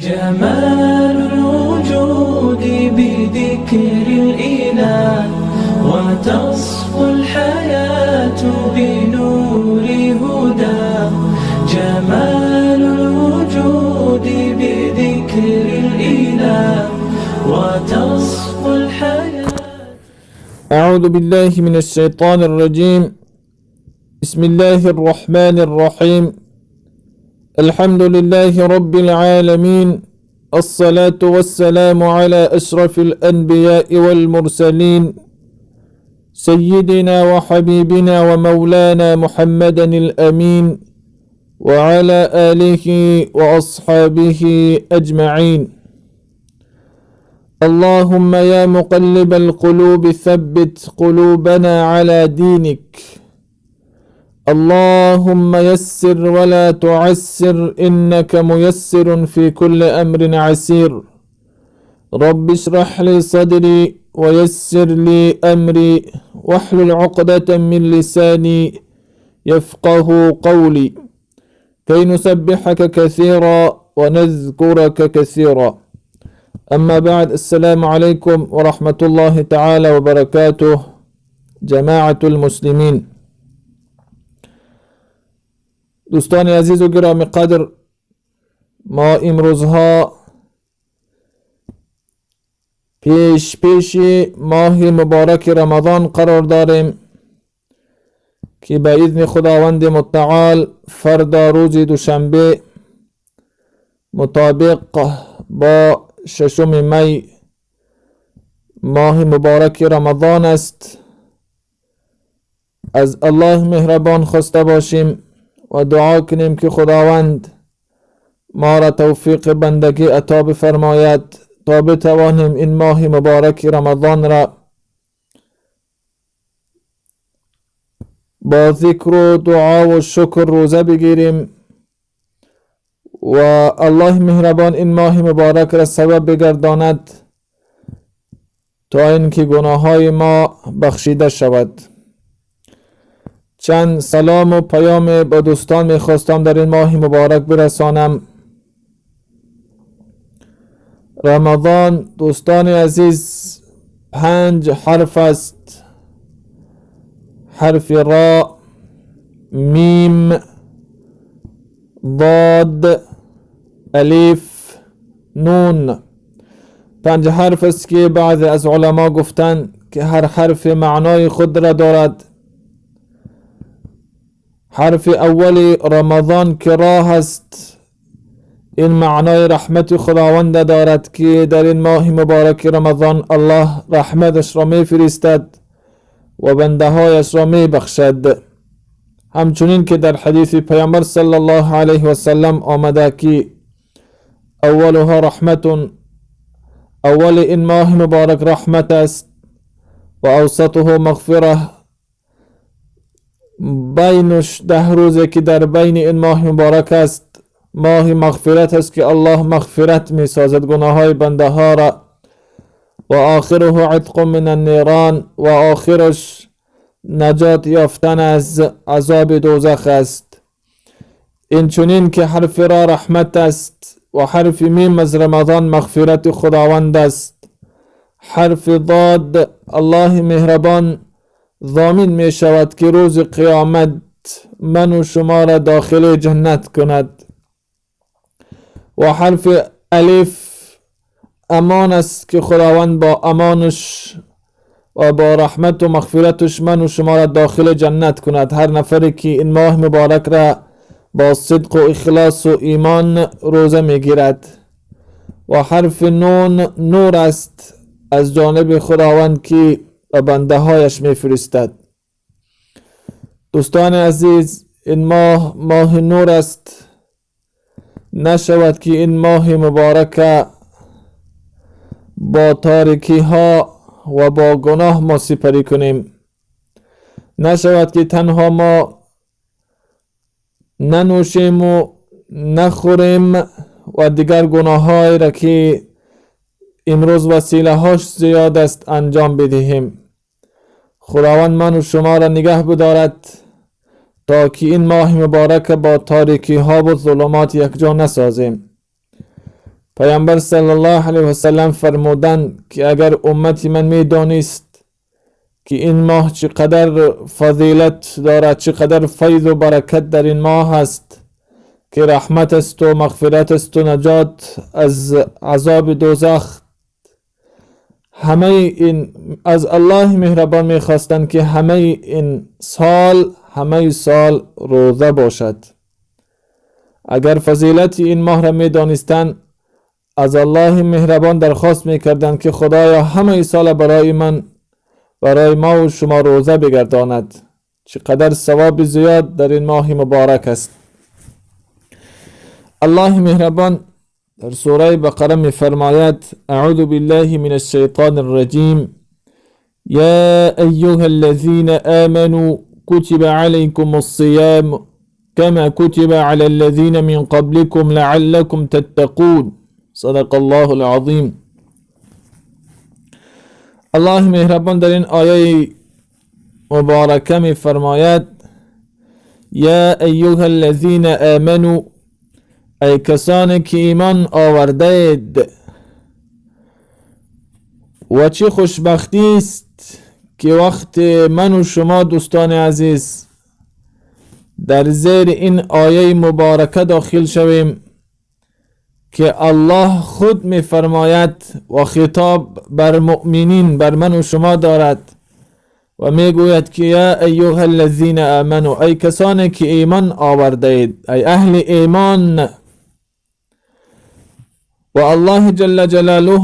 جمال الوجود بذكر الإله، وتصفو الحياة بنور هداه. جمال الوجود بذكر الإله، وتصفو الحياة. أعوذ بالله من الشيطان الرجيم. بسم الله الرحمن الرحيم. الحمد لله رب العالمين، الصلاة والسلام على أشرف الأنبياء والمرسلين، سيدنا وحبيبنا ومولانا محمدا الأمين، وعلى آله وأصحابه أجمعين. اللهم يا مقلب القلوب ثبت قلوبنا على دينك. اللهم يسر ولا تعسر، إنك ميسر في كل أمر عسير. رب اشرح لي صدري ويسر لي أمري، واحلل عقدة من لساني يفقه قولي، كي نسبحك كثيرا ونذكرك كثيرا. أما بعد، السلام عليكم ورحمة الله تعالى وبركاته. جماعة المسلمين، دوستان عزیز و گرامی قدر، ما امروزها پیش ماه مبارک رمضان قرار داریم که به اذن خداوند متعال فردا روز دوشنبه مطابق با 6 می ماه مبارک رمضان است. از الله مهربان خواسته باشیم و دعا کنیم که خداوند ما را توفیق بندگی عطا بفرماید تا بتوانیم این ماه مبارک رمضان را با ذکر و دعا و شکر روزه بگیریم و الله مهربان این ماه مبارک را سبب بگرداند تا اینکه گناههای ما بخشیده شود. چند سلام و پیام با دوستان میخواستم در این ماه مبارک برسانم. رمضان دوستان عزیز 5 حرف است: حرف را، میم، ضاد، الف، نون. 5 حرف است که بعضی از علما گفتند که هر حرف معنای خود را دارد. حرف اول رمضان که راه است، این معنای رحمت خداوند دارد که در این ماه مبارک رمضان الله رحمتش را می فرستد و بنده هایش را می بخشد. همچنین که در حدیث پیامبر صلی الله علیه و سلم آمده که اولها رحمت، اول این ماه مبارک رحمت است، و اوسطه مغفره، بینش 10 روزه که در بین این ماه مبارک است ماه مغفرت است که الله مغفرت می سازد گناه های بنده ها را، و آخره عتق من النیران، و آخرش نجات یافتن از عذاب دوزخ است. این چنین که حرف را رحمت است و حرف میم از رمضان مغفرت خداوند است. حرف ضاد الله مهربان ضامن می شود که روز قیامت من و شما را داخل جنت کند. و حرف الف امان است که خداوند با امانش و با رحمت و مغفرتش من و شما را داخل جنت کند. هر نفری که این ماه مبارک را با صدق و اخلاص و ایمان روزه می گیرد. و حرف نون نور است از جانب خداوند که و بنده هایش می فرستد. دوستان عزیز، این ماه نور است. نشود که این ماه مبارک با تاریکی ها و با گناه ما سپری کنیم. نشود که تنها ما ننوشیم و نخوریم و دیگر گناه های را که امروز وسیله هاش زیاد است انجام بدهیم. خداوند من و شما را نگه بدارد تا که این ماه مبارک با تاریکی ها و ظلمات یک جا نسازیم. پیامبر صلی الله علیه و سلم فرمودند که اگر امتی من میدانست که این ماه چقدر فضیلت دارد، چقدر فیض و برکت در این ماه است که رحمت است و مغفرت است و نجات از عذاب دوزخ، همه این از الله مهربان میخواستند که همه سال روزه باشد. اگر فضیلت این ماه را میدانستند از الله مهربان درخواست میکردند که خدایا همه سال برای ما و شما روزه بگرداند. چقدر ثواب زیاد در این ماه مبارک است. الله مهربان در سوره بقره میفرماید: اعوذ بالله من الشیطان الرجیم یا ایها الذین آمنوا كتب عليكم الصيام كما كتب على الذين من قبلكم لعلكم تتقون. صدق الله العظیم. الله مهربان در این آیه مبارکه می فرماید: یا ایها الذین آمنوا، ای کسانی که ایمان آورده اید. و چه خوشبختی است که وقت من و شما دوستان عزیز در زیر این آیه مبارکه داخل شویم که الله خود می فرماید و خطاب بر مؤمنین، بر من و شما دارد و می گوید که یا ایها الذین آمنوا، ای کسانی که ایمان آورده اید، ای اهل ایمان. و الله جل جلاله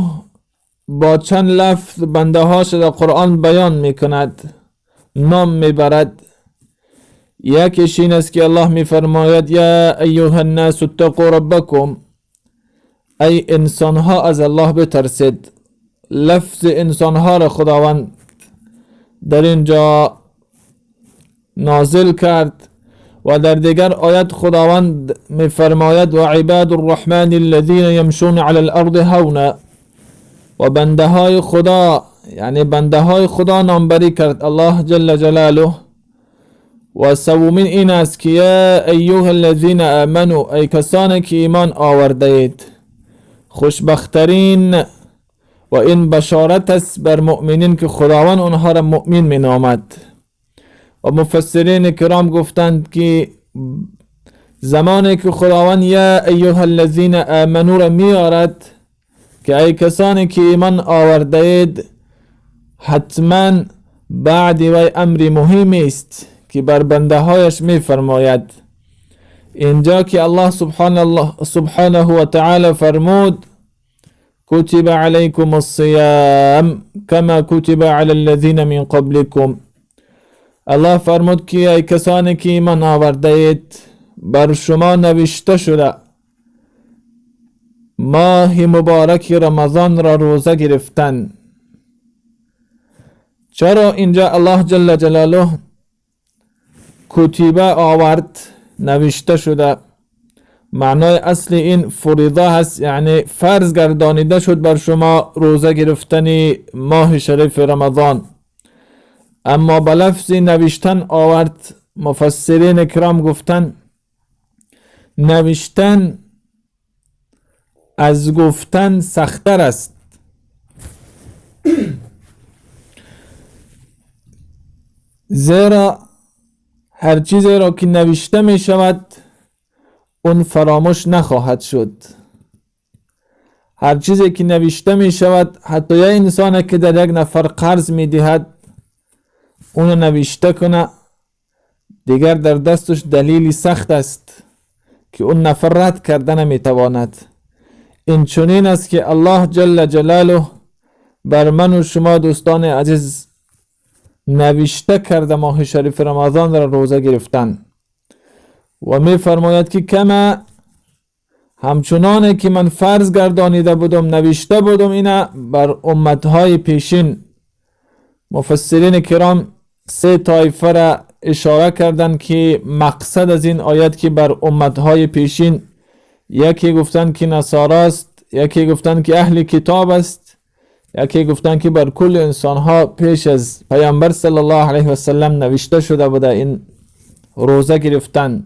با چند لفظ بنده هاش در قرآن بیان می کند، نام می برد. یکیش این است که الله می فرماید یا ایها الناس اتقوا ربکم، ای انسان ها از الله بترسید. لفظ انسان ها را خداوند در اینجا نازل کرد و در دیگر آیت خداوند می فرماید و عباد الرحمن الذين يمشون على الارض هونا، و بنده های خدا، یعنی بنده های خدا نامبری کرد الله جل جلاله. و سومین این است که یا ایها الذین آمنوا، ای کسانی که ایمان آورده اید. خوشبخترین و این بشارت است بر مؤمنین که خداوند آنها را مؤمن می نامد. و مفسرین کرام گفتند که زمانی که خداوند یا ایها الذین آمنوا را می آرد که ای کسانی که ایمان آورده اید، حتما بعد و امر مهم است که بر بنده هایش می فرماید. اینجا که الله سبحانه و تعالی فرمود کتب علیکم الصیام کما کتب علی الذین من قبلکم، الله فرمود که ای کسانی که ایمان آورده اید، بر شما نوشته شده ماه مبارک رمضان را روزه گرفتن. چرا اینجا الله جل جلاله کتیبه آورد، نوشته شده؟ معنای اصل این فریضه هست، یعنی فرض گردانیده شد بر شما روزه گرفتن ماه شریف رمضان. اما به لفظ نوشتن آورد. مفسرین کرام گفتن نوشتن از گفتن سخت‌تر است. زیرا هر چیزی را که نوشته می شود اون فراموش نخواهد شد. هر چیزی که نوشته می شود، حتی یه انسان که در یک نفر قرض می دهد اونو نوشته کنه، دیگر در دستش دلیلی سخت است که اون نفر رد کردن نمی تواند. این چنین است که الله جل جلاله بر من و شما دوستان عزیز نوشته کرده ماه شریف رمضان را روزه گرفتن و می فرماید که کما، همچنانه که من فرض گردانیده بودم، نوشته بودم اینا بر امتهای پیشین. مفسرین کرام سه طایفه را اشاره کردن که مقصد از این آیت که بر امتهای پیشین، یکی گفتن که نصاراست، یکی گفتن که اهل کتاب است، یکی گفتن که بر کل انسانها پیش از پیامبر صلی الله علیه و سلم نوشته شده بوده این روزه گرفتن.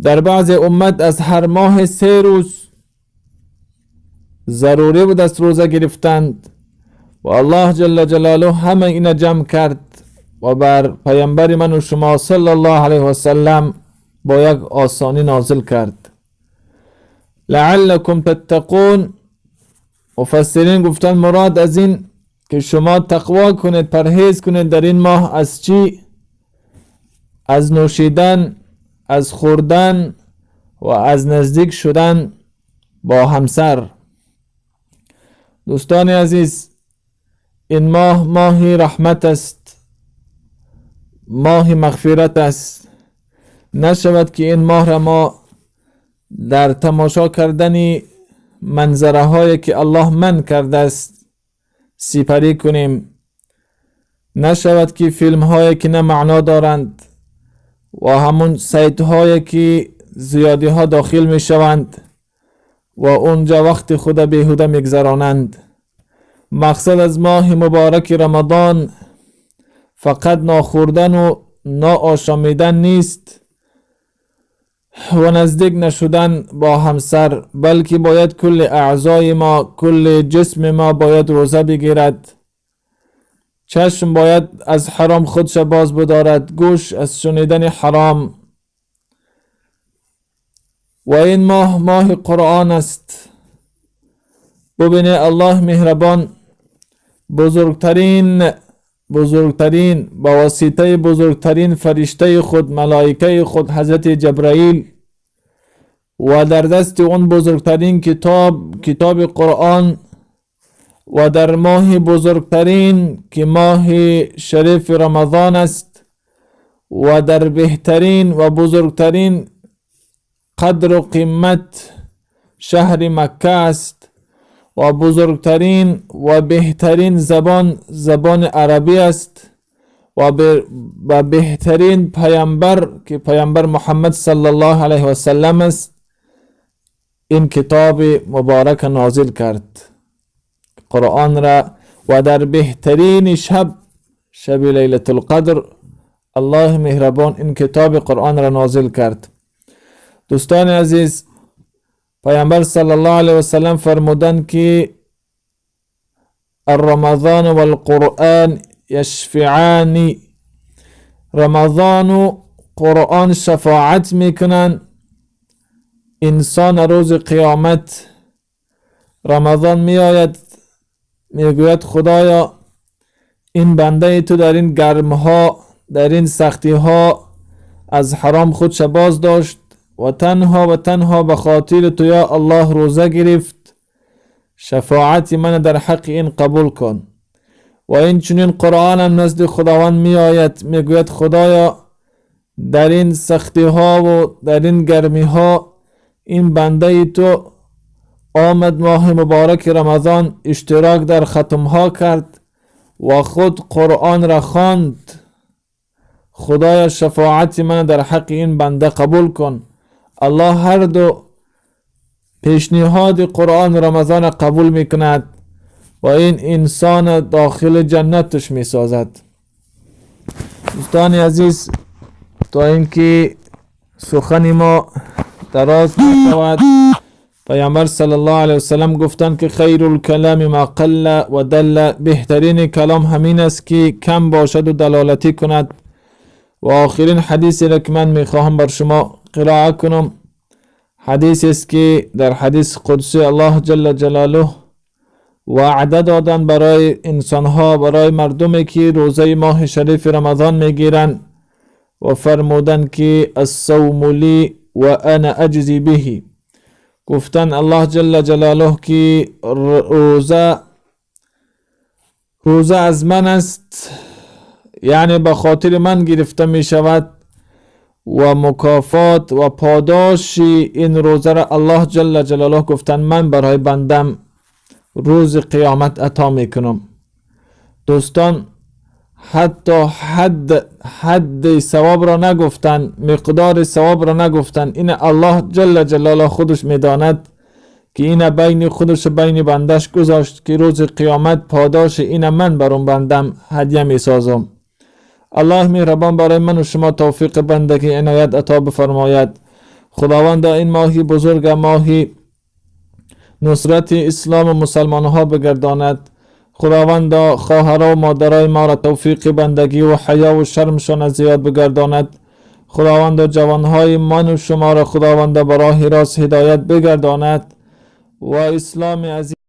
در بعض امت از هر ماه 3 روز ضروری بود است روزه گرفتند و الله جل جلاله همه اینا جمع کرد و بر پیامبر من و شما صلی الله علیه و سلم با یک آسانی نازل کرد. لعلکم تتقون، مفسرین گفتن مراد از این که شما تقوا کنید، پرهیز کنید در این ماه از چی؟ از نوشیدن، از خوردن و از نزدیک شدن با همسر. دوستان عزیز، این ماه ماهی رحمت است، ماهی مغفرت است. نشود که این ماه را ما در تماشا کردن منظره هایی که الله من کرده است سپری کنیم. نشود که فیلم هایی که نه معنا دارند و همون سایت هایی که زیادی ها داخل می شوند و اونجا وقت خود بیهوده می گذرانند. مقصد از ماه مبارک رمضان فقط ناخوردن و ناآشامیدن نیست و نزدیک نشدن با همسر، بلکه باید کل اعضای ما، کل جسم ما باید روزه بگیرد. چشم باید از حرام خودش باز بدارد، گوش از شنیدن حرام. و این ماه ماه قرآن است. ببینه الله مهربان بزرگترین با واسطه بزرگترین فرشته خود، ملائکه خود حضرت جبرائیل، و در دست اون بزرگترین کتاب قرآن و در ماه بزرگترین که ماه شریف رمضان است و در بهترین و بزرگترین قدر و قیمت شهر مکه است و بزرگترین و بهترین زبان عربی است و بهترین پیامبر که پیامبر محمد صلی الله علیه و سلم است، این کتاب مبارک نازل کرد قرآن را. و در بهترین شب لیلة القدر الله مهربان این کتاب قرآن را نازل کرد. دوستان عزیز، پیامبر صلی الله علیه و سلم فرمودند که الرمضان و القرآن یشفعان، رمضان و قرآن شفاعت میکنن انسان روز قیامت. رمضان می آید میگوید خدایا این بنده تو در این گرمها، در این سختیها از حرام خودش باز داشت و تنها به خاطر تو یا الله روزه گرفت، شفاعت من در حق این قبول کن. و این چنین قرآن هم نزد خداوند می آید میگوید خدایا در این سختی ها و در این گرمی ها این بنده تو آمد ماه مبارک رمضان، اشتراک در ختم ها کرد و خود قرآن را خواند. خدایا شفاعت من در حق این بنده قبول کن. الله هر دو پیشنهاد قرآن رمضان قبول میکند و این انسان داخل جنتش میسازد. دوستان عزیز، تا اینکه سخن ما دراز نشود، پیامبر صلی الله علیه وسلم گفتند که خیر الکلام ما قل و دل، بهترین کلام همین است که کم باشد و دلالتی کند. و آخرین حدیثی را که من میخواهم بر شما قرائت کنم، حدیث است که در حدیث قدسی الله جل جلاله وعده دادن برای انسانها، برای مردمی که روزه ماه شریف رمضان میگیرن و فرمودن که الصوم لی و انا اجزی به. گفتن الله جل جلاله که روزه از من است، یعنی به خاطر من گرفته می شود و مکافات و پاداش این روزه را الله جل جلاله گفتن من برای بندم روز قیامت عطا می کنم. دوستان، حتی حد ثواب را نگفتن، مقدار ثواب را نگفتن. این الله جل جلاله خودش میداند که این بین خودش بین بندش گذاشت که روز قیامت پاداش این من برام بندم هدیه می سازم. الله مهربان برای من و شما توفیق بندگی عنایت عطا بفرماید. خداوند این ماهی بزرگ، ماهی نصرت اسلام و مسلمان ها بگرداند. خداوندا خواهرها و مادرای ما را توفیق بندگی و حیا و شرمشان زیاد بگرداند. خداوندا جوانهای من و شما را خداوندا به راه راست هدایت بگرداند و اسلام عزیز